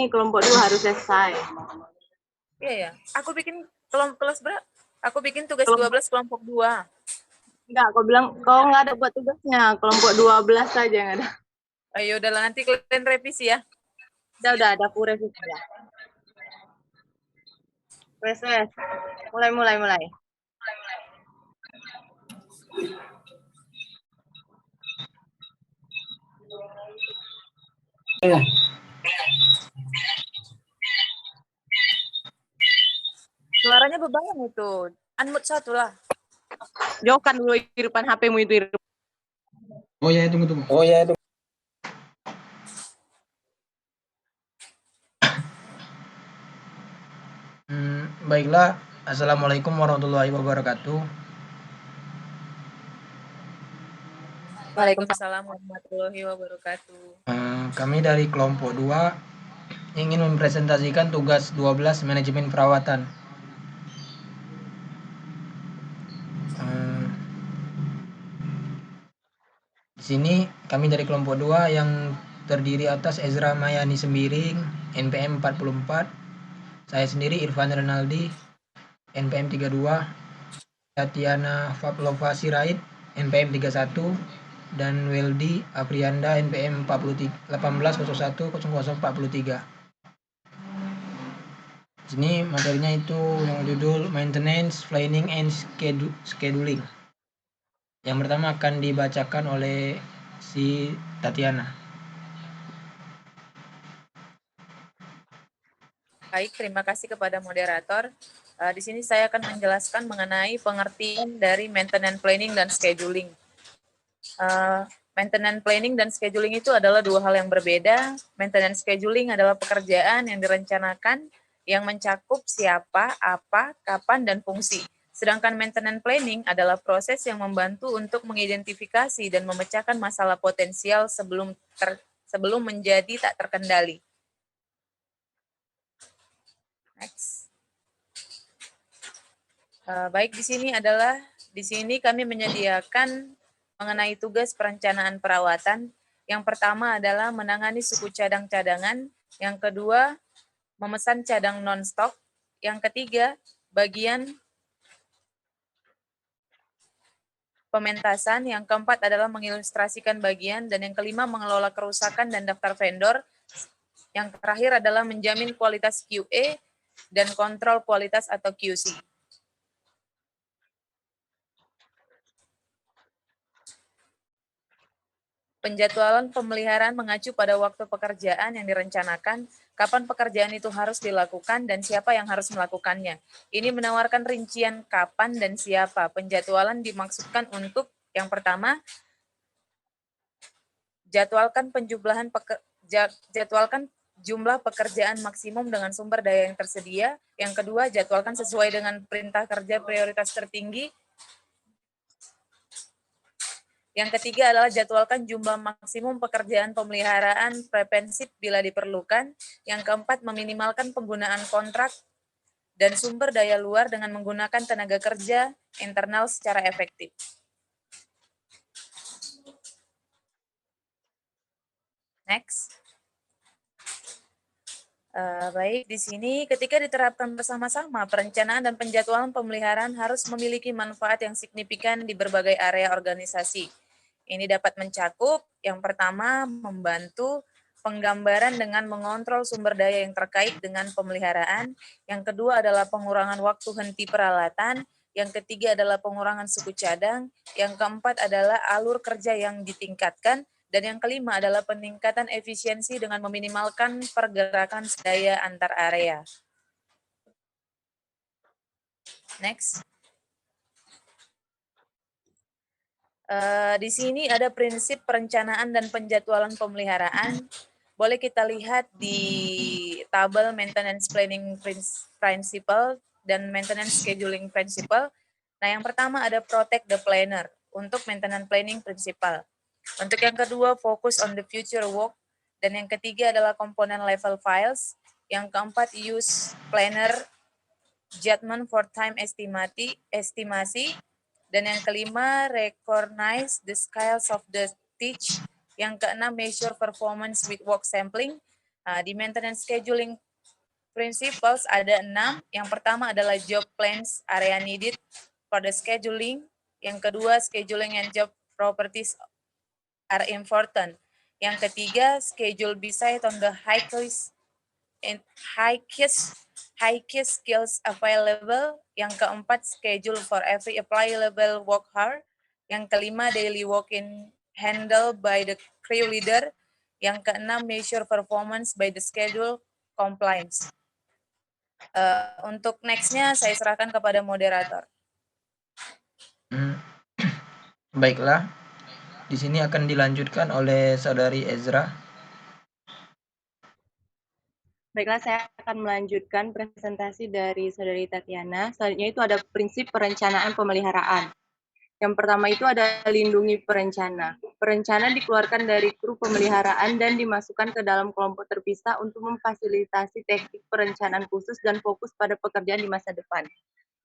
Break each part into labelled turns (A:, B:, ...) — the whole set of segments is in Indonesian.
A: kelompok 2 harus selesai.
B: Iya ya. Aku bikin kelas berapa? Aku bikin tugas
A: Kelompok
B: 12 kelompok 2.
A: enggak, kau bilang kau nggak ada buat tugasnya, kelompok 12 saja yang ada.
B: Ayo udahlah nanti kalian revisi ya.
A: Udah ada aku revisi ya. Wes. Mulai.
C: Ya.
B: Suaranya bebayang itu. Unmute satu lah.
A: Jauhkan dulu Irfan HP-mu itu, Irfan.
C: Oh ya, tunggu. Oh ya, tunggu. Baiklah, Assalamualaikum warahmatullahi wabarakatuh.
B: Waalaikumsalam warahmatullahi wabarakatuh.
C: Kami dari kelompok 2 ingin mempresentasikan tugas 12 manajemen perawatan. Di sini kami dari kelompok 2 yang terdiri atas Ezra Mayani Sembiring, NPM 44, saya sendiri Irfan Renaldi, NPM 32, Tatiana Fablova Sirait, NPM 31, dan Weldy Aprianda, NPM 18010043. Di sini materinya itu yang judul Maintenance, Planning, and Scheduling. Yang pertama akan dibacakan oleh si Tatiana.
B: Baik, terima kasih kepada moderator. Di sini saya akan menjelaskan mengenai pengertian dari maintenance planning dan scheduling. Maintenance planning dan scheduling itu adalah dua hal yang berbeda. Maintenance scheduling adalah pekerjaan yang direncanakan yang mencakup siapa, apa, kapan, dan fungsi. Sedangkan maintenance planning adalah proses yang membantu untuk mengidentifikasi dan memecahkan masalah potensial sebelum menjadi tak terkendali. Next. Baik, di sini kami menyediakan mengenai tugas perencanaan perawatan. Yang pertama adalah menangani suku cadang cadangan, yang kedua memesan cadang non-stok, yang ketiga bagian pementasan, yang keempat adalah mengilustrasikan bagian, dan yang kelima mengelola kerusakan dan daftar vendor, yang terakhir adalah menjamin kualitas QA dan kontrol kualitas atau QC. Penjadwalan pemeliharaan mengacu pada waktu pekerjaan yang direncanakan, kapan pekerjaan itu harus dilakukan, dan siapa yang harus melakukannya. Ini menawarkan rincian kapan dan siapa. Penjadwalan dimaksudkan untuk, yang pertama, jadwalkan jumlah pekerjaan maksimum dengan sumber daya yang tersedia. Yang kedua, jadwalkan sesuai dengan perintah kerja prioritas tertinggi. Yang ketiga adalah jadwalkan jumlah maksimum pekerjaan pemeliharaan preventif bila diperlukan. Yang keempat, meminimalkan penggunaan kontrak dan sumber daya luar dengan menggunakan tenaga kerja internal secara efektif. Next. Baik, di sini ketika diterapkan bersama-sama, perencanaan dan penjadwalan pemeliharaan harus memiliki manfaat yang signifikan di berbagai area organisasi. Ini dapat mencakup, yang pertama, membantu penggambaran dengan mengontrol sumber daya yang terkait dengan pemeliharaan. Yang kedua adalah pengurangan waktu henti peralatan. Yang ketiga adalah pengurangan suku cadang. Yang keempat adalah alur kerja yang ditingkatkan. Dan yang kelima adalah peningkatan efisiensi dengan meminimalkan pergerakan daya antar area. Next. Di sini ada prinsip perencanaan dan penjadwalan pemeliharaan. Boleh kita lihat di tabel maintenance planning principle dan maintenance scheduling principle. Nah, yang pertama ada protect the planner untuk maintenance planning principle. Untuk yang kedua, focus on the future work. Dan yang ketiga adalah komponen level files. Yang keempat, use planner judgment for time estimasi. Dan yang kelima, recognize the scales of the teach. Yang keenam, measure performance with work sampling. Di maintenance scheduling principles ada 6. Yang pertama adalah job plans area needed for the scheduling. Yang kedua, scheduling and job properties are important. Yang ketiga, schedule based on the highest skills available. Yang keempat, schedule for every applicable work hour. Yang kelima, daily work-in handled by the crew leader. Yang keenam, measure performance by the schedule compliance. Untuk next-nya saya serahkan kepada moderator.
C: Baiklah, di sini akan dilanjutkan oleh Saudari Ezra.
A: Baiklah, saya akan melanjutkan presentasi dari Saudari Tatiana. Selanjutnya itu ada prinsip perencanaan pemeliharaan. Yang pertama itu ada lindungi perencana. Perencana dikeluarkan dari kru pemeliharaan dan dimasukkan ke dalam kelompok terpisah untuk memfasilitasi teknik perencanaan khusus dan fokus pada pekerjaan di masa depan.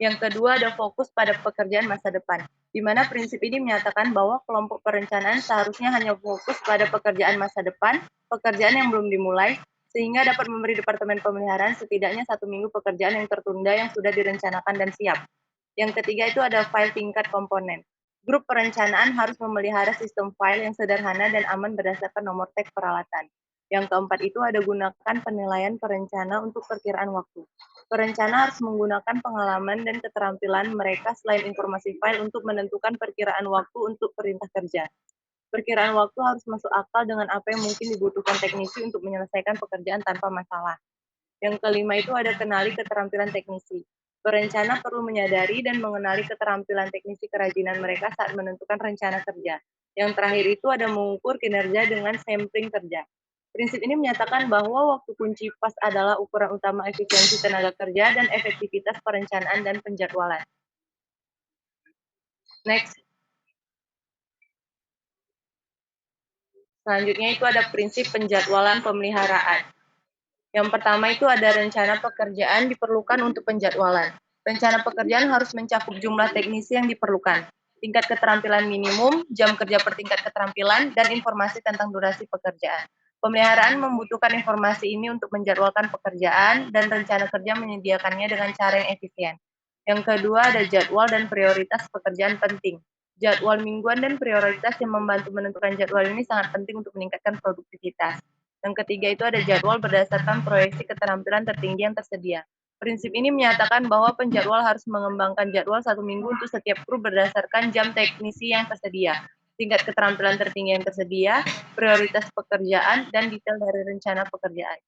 A: Yang kedua ada fokus pada pekerjaan masa depan, di mana prinsip ini menyatakan bahwa kelompok perencanaan seharusnya hanya fokus pada pekerjaan masa depan, pekerjaan yang belum dimulai, sehingga dapat memberi Departemen Pemeliharaan setidaknya 1 minggu pekerjaan yang tertunda yang sudah direncanakan dan siap. Yang ketiga itu ada file tingkat komponen. Grup perencanaan harus memelihara sistem file yang sederhana dan aman berdasarkan nomor teks peralatan. Yang keempat itu ada gunakan penilaian perencana untuk perkiraan waktu. Perencana harus menggunakan pengalaman dan keterampilan mereka selain informasi file untuk menentukan perkiraan waktu untuk perintah kerja. Perkiraan waktu harus masuk akal dengan apa yang mungkin dibutuhkan teknisi untuk menyelesaikan pekerjaan tanpa masalah. Yang kelima itu ada kenali keterampilan teknisi. Perencana perlu menyadari dan mengenali keterampilan teknisi kerajinan mereka saat menentukan rencana kerja. Yang terakhir itu ada mengukur kinerja dengan sampling kerja. Prinsip ini menyatakan bahwa waktu kunci pas adalah ukuran utama efisiensi tenaga kerja dan efektivitas perencanaan dan penjadwalan. Next. Selanjutnya itu ada prinsip penjadwalan pemeliharaan. Yang pertama itu ada rencana pekerjaan diperlukan untuk penjadwalan. Rencana pekerjaan harus mencakup jumlah teknisi yang diperlukan, tingkat keterampilan minimum, jam kerja per tingkat keterampilan, dan informasi tentang durasi pekerjaan. Pemeliharaan membutuhkan informasi ini untuk menjadwalkan pekerjaan dan rencana kerja menyediakannya dengan cara yang efisien. Yang kedua ada jadwal dan prioritas pekerjaan penting. Jadwal mingguan dan prioritas yang membantu menentukan jadwal ini sangat penting untuk meningkatkan produktivitas. Yang ketiga itu ada jadwal berdasarkan proyeksi keterampilan tertinggi yang tersedia. Prinsip ini menyatakan bahwa penjadwal harus mengembangkan jadwal 1 minggu untuk setiap kru berdasarkan jam teknisi yang tersedia, tingkat keterampilan tertinggi yang tersedia, prioritas pekerjaan, dan detail dari rencana pekerjaan.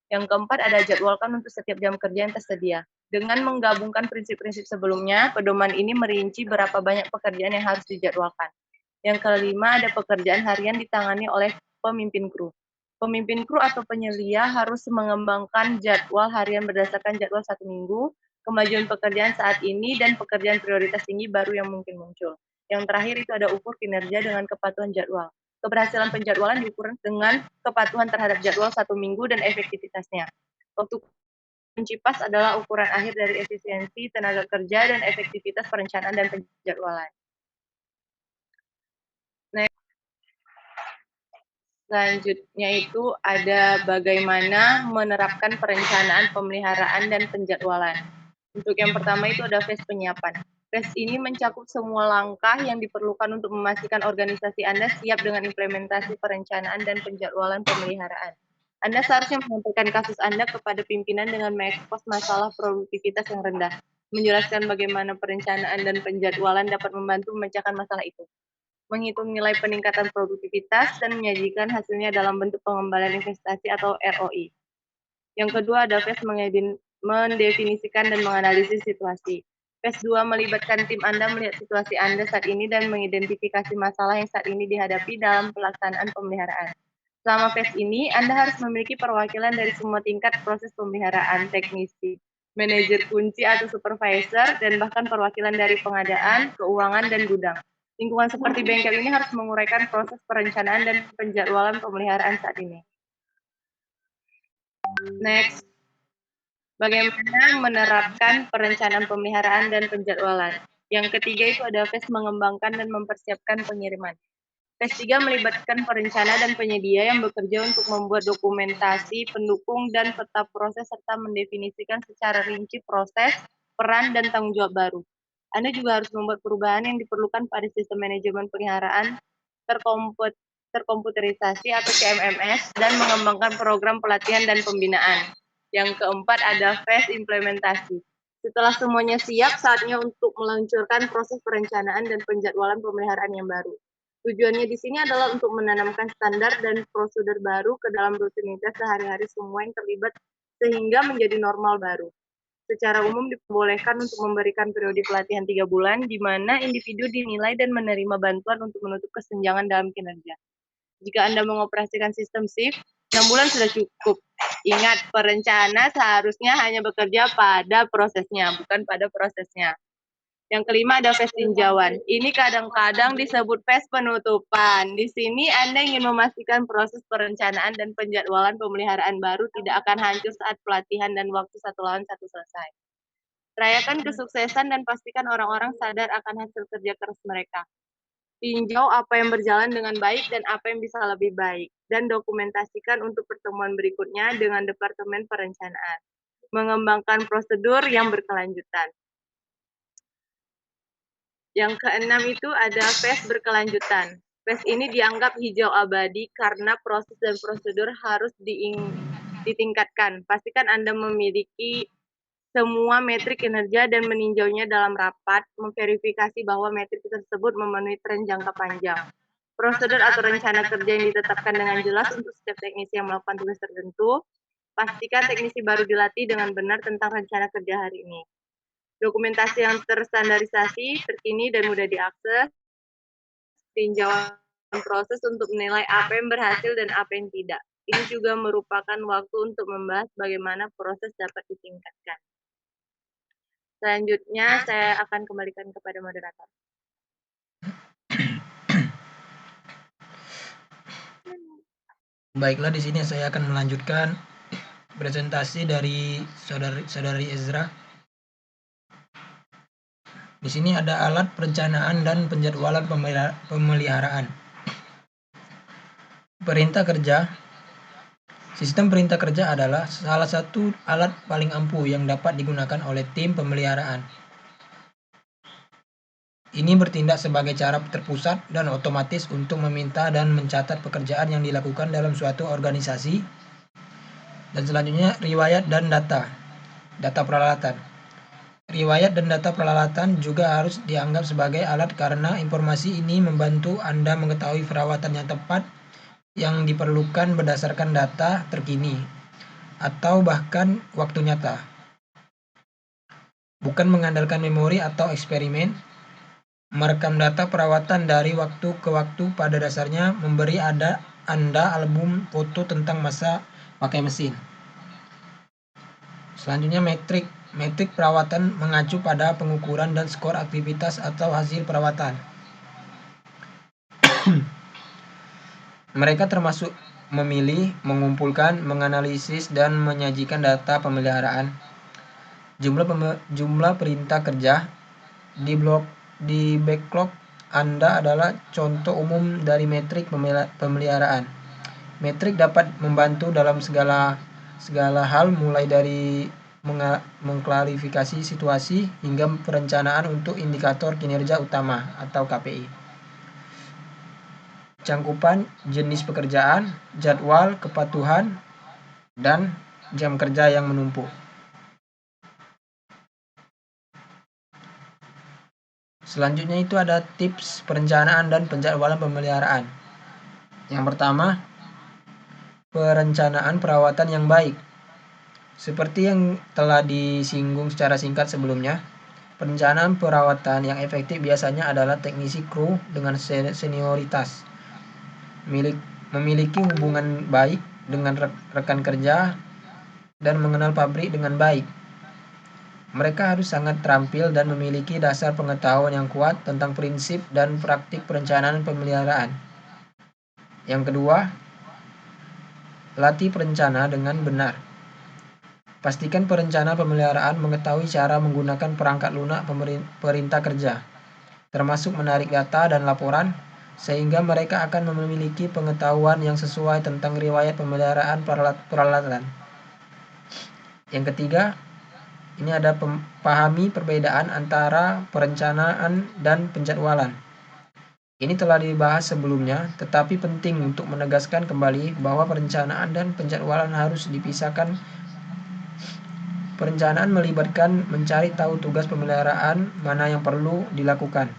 A: Yang keempat ada jadwalkan untuk setiap jam kerja yang tersedia. Dengan menggabungkan prinsip-prinsip sebelumnya, pedoman ini merinci berapa banyak pekerjaan yang harus dijadwalkan. Yang kelima ada pekerjaan harian ditangani oleh pemimpin kru. Pemimpin kru atau penyelia harus mengembangkan jadwal harian berdasarkan jadwal 1 minggu, kemajuan pekerjaan saat ini, dan pekerjaan prioritas tinggi baru yang mungkin muncul. Yang terakhir itu ada ukur kinerja dengan kepatuhan jadwal. Keberhasilan penjadwalan diukur dengan kepatuhan terhadap jadwal 1 minggu dan efektivitasnya. Waktu kunci pas adalah ukuran akhir dari efisiensi tenaga kerja dan efektivitas perencanaan dan penjadwalan. Selanjutnya itu ada bagaimana menerapkan perencanaan, pemeliharaan, dan penjadwalan. Untuk yang pertama itu ada phase penyiapan. Phase ini mencakup semua langkah yang diperlukan untuk memastikan organisasi Anda siap dengan implementasi perencanaan dan penjadwalan pemeliharaan. Anda seharusnya menyampaikan kasus Anda kepada pimpinan dengan mengekspos masalah produktivitas yang rendah, menjelaskan bagaimana perencanaan dan penjadwalan dapat membantu memecahkan masalah itu, menghitung nilai peningkatan produktivitas, dan menyajikan hasilnya dalam bentuk pengembalian investasi atau ROI. Yang kedua ada phase mendefinisikan dan menganalisis situasi. Phase 2 melibatkan tim Anda melihat situasi Anda saat ini dan mengidentifikasi masalah yang saat ini dihadapi dalam pelaksanaan pemeliharaan. Selama phase ini, Anda harus memiliki perwakilan dari semua tingkat proses pemeliharaan, teknisi, manajer kunci atau supervisor, dan bahkan perwakilan dari pengadaan, keuangan, dan gudang. Lingkungan seperti bengkel ini harus menguraikan proses perencanaan dan penjadwalan pemeliharaan saat ini. Next, bagaimana menerapkan perencanaan pemeliharaan dan penjadwalan. Yang ketiga itu ada phase mengembangkan dan mempersiapkan pengiriman. Phase 3 melibatkan perencana dan penyedia yang bekerja untuk membuat dokumentasi, pendukung, dan peta proses serta mendefinisikan secara rinci proses, peran, dan tanggung jawab baru. Anda juga harus membuat perubahan yang diperlukan pada sistem manajemen peliharaan terkomputerisasi atau CMMS dan mengembangkan program pelatihan dan pembinaan. Yang keempat ada phase implementasi. Setelah semuanya siap, saatnya untuk meluncurkan proses perencanaan dan penjadwalan pemeliharaan yang baru. Tujuannya di sini adalah untuk menanamkan standar dan prosedur baru ke dalam rutinitas sehari-hari semua yang terlibat sehingga menjadi normal baru. Secara umum diperbolehkan untuk memberikan periode pelatihan 3 bulan, di mana individu dinilai dan menerima bantuan untuk menutup kesenjangan dalam kinerja. Jika Anda mengoperasikan sistem shift, 6 bulan sudah cukup. Ingat, perencana seharusnya hanya bekerja pada prosesnya, bukan pada prosesnya. Yang kelima ada phase tinjauan. Ini kadang-kadang disebut phase penutupan. Di sini Anda ingin memastikan proses perencanaan dan penjadwalan pemeliharaan baru tidak akan hancur saat pelatihan dan waktu 1 lawan 1 selesai. Rayakan kesuksesan dan pastikan orang-orang sadar akan hasil kerja keras mereka. Tinjau apa yang berjalan dengan baik dan apa yang bisa lebih baik, dan dokumentasikan untuk pertemuan berikutnya dengan Departemen Perencanaan. Mengembangkan prosedur yang berkelanjutan. Yang keenam itu ada phase berkelanjutan. Phase ini dianggap hijau abadi karena proses dan prosedur harus ditingkatkan. Pastikan Anda memiliki semua metrik kinerja dan meninjaunya dalam rapat, memverifikasi bahwa metrik tersebut memenuhi tren jangka panjang. Prosedur atau rencana kerja yang ditetapkan dengan jelas untuk setiap teknisi yang melakukan tugas tertentu. Pastikan teknisi baru dilatih dengan benar tentang rencana kerja hari ini. Dokumentasi yang terstandarisasi, terkini, dan mudah diakses. Tinjauan proses untuk menilai apa yang berhasil dan apa yang tidak. Ini juga merupakan waktu untuk membahas bagaimana proses dapat ditingkatkan. Selanjutnya, saya akan kembalikan kepada moderator.
C: Baiklah, di sini saya akan melanjutkan presentasi dari saudari Ezra. Di sini ada alat perencanaan dan penjadwalan pemeliharaan. Perintah kerja. Sistem perintah kerja adalah salah satu alat paling ampuh yang dapat digunakan oleh tim pemeliharaan. Ini bertindak sebagai cara terpusat dan otomatis untuk meminta dan mencatat pekerjaan yang dilakukan dalam suatu organisasi. Dan selanjutnya, riwayat dan data peralatan. Riwayat dan data peralatan juga harus dianggap sebagai alat karena informasi ini membantu Anda mengetahui perawatan yang tepat yang diperlukan berdasarkan data terkini atau bahkan waktu nyata. Bukan mengandalkan memori atau eksperimen. Merekam data perawatan dari waktu ke waktu pada dasarnya memberi Anda album foto tentang masa pakai mesin. Selanjutnya, metrik perawatan mengacu pada pengukuran dan skor aktivitas atau hasil perawatan. Mereka termasuk memilih, mengumpulkan, menganalisis, dan menyajikan data pemeliharaan. Jumlah perintah kerja di backlog Anda adalah contoh umum dari metrik pemeliharaan. Metrik dapat membantu dalam segala hal, mulai dari mengklarifikasi situasi hingga perencanaan untuk indikator kinerja utama atau KPI. Cangkupan jenis pekerjaan, jadwal, kepatuhan, dan jam kerja yang menumpuk. Selanjutnya itu ada tips perencanaan dan penjadwalan pemeliharaan. Yang pertama, perencanaan perawatan yang baik. Seperti yang telah disinggung secara singkat sebelumnya, perencanaan perawatan yang efektif biasanya adalah teknisi kru dengan senioritas, memiliki hubungan baik dengan rekan kerja, dan mengenal pabrik dengan baik. Mereka harus sangat terampil dan memiliki dasar pengetahuan yang kuat tentang prinsip dan praktik perencanaan pemeliharaan. Yang kedua, latih perencana dengan benar. Pastikan perencana pemeliharaan mengetahui cara menggunakan perangkat lunak perintah kerja, termasuk menarik data dan laporan, sehingga mereka akan memiliki pengetahuan yang sesuai tentang riwayat pemeliharaan peralatan. Yang ketiga, ini ada pahami perbedaan antara perencanaan dan penjadwalan. Ini telah dibahas sebelumnya, tetapi penting untuk menegaskan kembali bahwa perencanaan dan penjadwalan harus dipisahkan. Perencanaan melibatkan mencari tahu tugas pemeliharaan mana yang perlu dilakukan,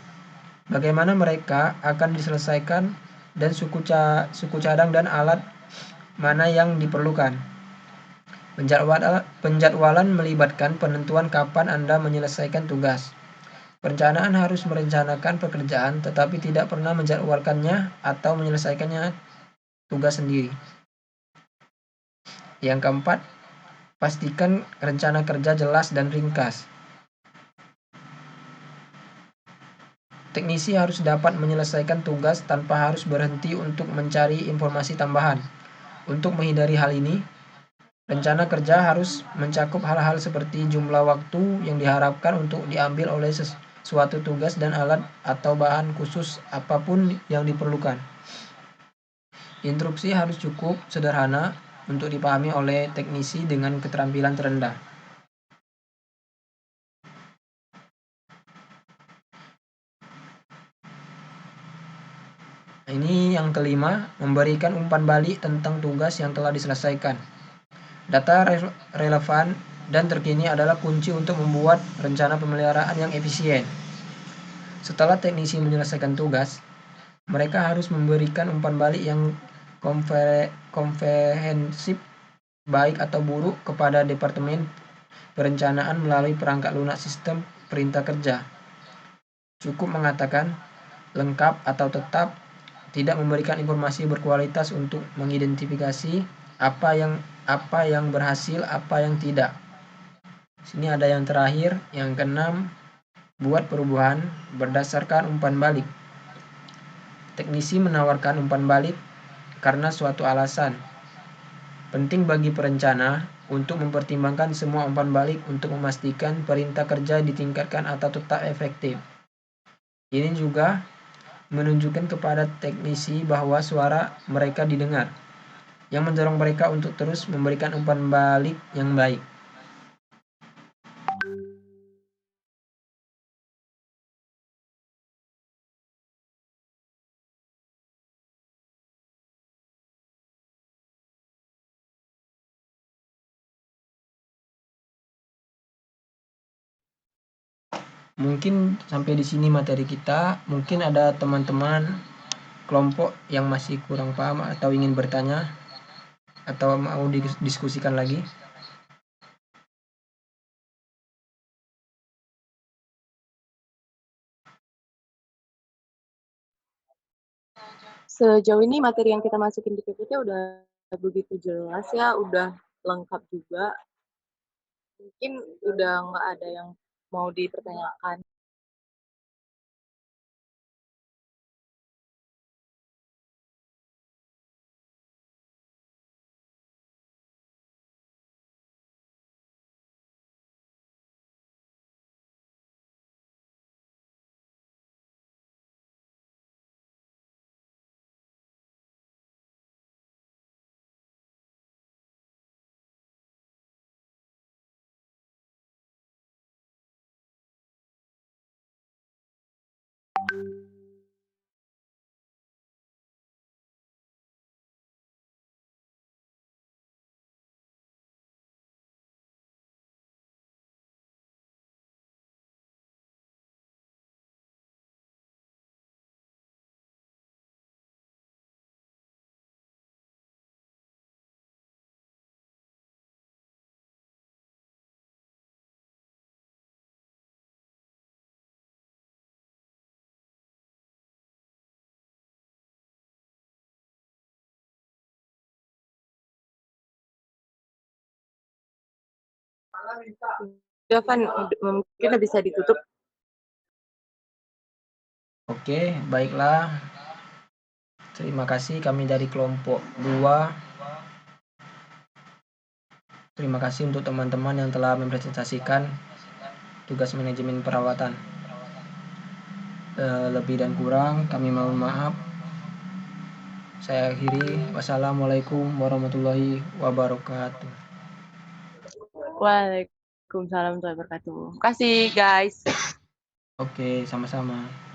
C: bagaimana mereka akan diselesaikan, dan suku cadang dan alat mana yang diperlukan. Penjadwalan melibatkan penentuan kapan Anda menyelesaikan tugas. Perencanaan harus merencanakan pekerjaan tetapi tidak pernah menjadwalkannya atau menyelesaikannya tugas sendiri. Yang keempat, pastikan rencana kerja jelas dan ringkas. Teknisi harus dapat menyelesaikan tugas tanpa harus berhenti untuk mencari informasi tambahan. Untuk menghindari hal ini, rencana kerja harus mencakup hal-hal seperti jumlah waktu yang diharapkan untuk diambil oleh suatu tugas dan alat atau bahan khusus apapun yang diperlukan. Instruksi harus cukup sederhana untuk dipahami oleh teknisi dengan keterampilan terendah. Ini yang kelima, memberikan umpan balik tentang tugas yang telah diselesaikan. Data relevan dan terkini adalah kunci untuk membuat rencana pemeliharaan yang efisien. Setelah teknisi menyelesaikan tugas, mereka harus memberikan umpan balik yang komprehensif, baik atau buruk, kepada Departemen Perencanaan melalui perangkat lunak sistem perintah kerja. Cukup mengatakan lengkap atau tetap, tidak memberikan informasi berkualitas untuk mengidentifikasi apa yang berhasil, apa yang tidak. Sini ada yang terakhir, yang keenam, buat perubahan berdasarkan umpan balik. Teknisi menawarkan umpan balik karena suatu alasan. Penting bagi perencana untuk mempertimbangkan semua umpan balik untuk memastikan perintah kerja ditingkatkan atau tetap efektif. Ini juga menunjukkan kepada teknisi bahwa suara mereka didengar, yang mendorong mereka untuk terus memberikan umpan balik yang baik. Mungkin sampai di sini materi kita. Mungkin ada teman-teman kelompok yang masih kurang paham atau ingin bertanya atau mau didiskusikan lagi.
A: Sejauh ini materi yang kita masukin di PPT udah begitu jelas ya, udah lengkap juga. Mungkin udah nggak ada yang mau dipertanyakan. Udah Van, mungkin udah bisa ditutup.
C: Oke, baiklah. Terima kasih, kami dari kelompok 2. Terima kasih untuk teman-teman yang telah mempresentasikan tugas manajemen perawatan. Lebih dan kurang kami mohon maaf. saya akhiri. Wassalamualaikum warahmatullahi wabarakatuh.
A: Waalaikumsalam warahmatullahi wabarakatuh. Terima kasih guys.
C: Oke, sama-sama.